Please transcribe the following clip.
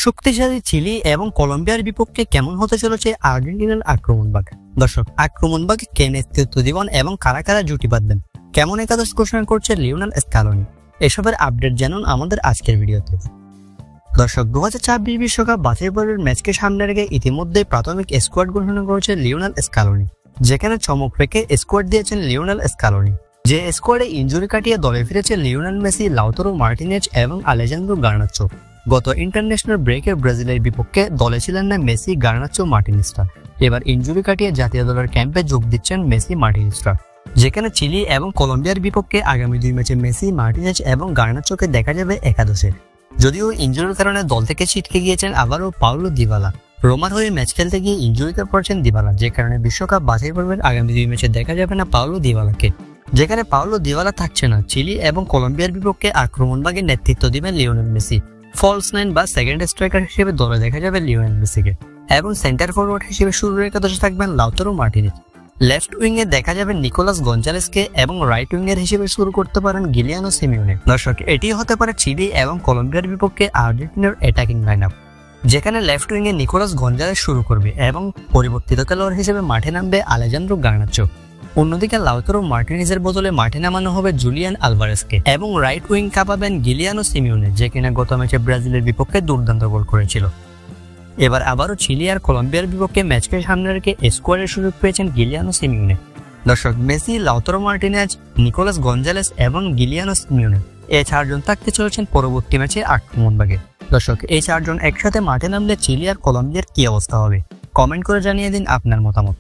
শক্তিশালী চিলি এবং কলম্বিয়ার বিপক্ষে কেমন হতে চলেছে আর্জেন্টিনার আক্রমণভাগ। দর্শক, আক্রমণভাগে কে নেতৃত্ব দিবেন এবং কারা কারা জুটি বাঁধবেন, কেমন একাদশ ঘোষণা করছে লিওনেল স্ক্যালোনি, এসবের আপডেট জানুন আমাদের আজকের ভিডিওতে। দর্শক, 2026 বিশ্বকাপ বাছাই পর্বের ম্যাচকে সামনে রেখে ইতিমধ্যে প্রাথমিক স্কোয়াড ঘোষণা করেছে লিওনেল স্ক্যালোনি, যেখানে চমক রেখে স্কোয়াড দিয়েছেন লিওনেল স্ক্যালোনি। যে স্কোয়াডে ইনজুরি কাটিয়ে দলে ফিরেছে লিওনেল মেসি, লাউতারো মার্টিনেজ এবং আলেজান্দ্রো গার্নাচো। গত ইন্টারন্যাশনাল ব্রেকে ব্রাজিলের বিপক্ষে দলে ছিলেন না মেসি, গার্নাচো, মার্টিনেজরা। এবার ইনজুরি কাটিয়ে জাতীয় দলের ক্যাম্পে যোগ দিচ্ছেন মেসি, মার্টিনেজরা, যেখানে চিলি এবং কলম্বিয়ার বিপক্ষে আগামী 2 ম্যাচে মেসি, মার্টিনেজ এবং গার্নাচোকে দেখা যাবে একাদশে। যদিও ইনজুরির কারণে দল থেকে ছিটকে গিয়েছেন আবারও পাওলো দিবালা। রোমার হয়ে ম্যাচ খেলতে গিয়ে ইনজুরিতে পড়ছেন দিবালা, যে কারণে বিশ্বকাপ বাছাই পর্বের আগামী 2 ম্যাচে দেখা যাবে না পাওলো দিবালাকে। যেখানে পাওলো দিবালা থাকছে না, চিলি এবং কলম্বিয়ার বিপক্ষে আক্রমণভাগে নেতৃত্ব দিবেন লিওনেল মেসি। ফলস নাইন বা সেকেন্ড স্ট্রাইকার হিসেবে দলে দেখা যাবে লিওনেল মেসিকে, এবং সেন্টার ফরওয়ার্ড হিসেবে শুরুর একাদশে থাকবেন লাউতারো মার্টিনেজ। লেফট উইংয়ে দেখা যাবে নিকোলাস গঞ্জালেসকে এবং রাইট উইংয়ের হিসেবে শুরু করতে পারেন গিলিয়ানো সিমিওনে। দর্শক, এটি হতে পারে চিলি এবং কলম্বিয়ার বিপক্ষে আর্জেন্টিনার অ্যাটাকিং লাইনআপ, যেখানে লেফট উইংয়ে নিকোলাস গঞ্জালেস শুরু করবে এবং পরিবর্তিত খেলোয়াড় হিসেবে মাঠে নামবে আলেজান্দ্রো গার্নাচো। অন্যদিকে লাউতারো মার্টিনেজের বদলে মাঠে নামানো হবে জুলিয়ান আলভারেজকে, এবং রাইট উইং কাঁপাবেন গিলিয়ানো সিমিওনে, যে কিনা গত ম্যাচে ব্রাজিলের বিপক্ষে দুর্দান্ত গোল করেছিল। এবার আবারও চিলি আর কলম্বিয়ার বিপক্ষে ম্যাচকে সামনে রেখে স্কোয়াডের সুযোগ পেয়েছেন গিলিয়ানো সিমিওনে। দর্শক, Messi, Lautaro Martinez, Nicolas Gonzalez এবং গিলিয়ানো সিমিওনে, এই 4 জন থাকতে চলেছেন পরবর্তী ম্যাচে আক্রমণভাগে। দর্শক, এই 4 জন একসাথে মাঠে নামলে চিলি আর কলম্বিয়ার কি অবস্থা হবে, কমেন্ট করে জানিয়ে দিন আপনার মতামত।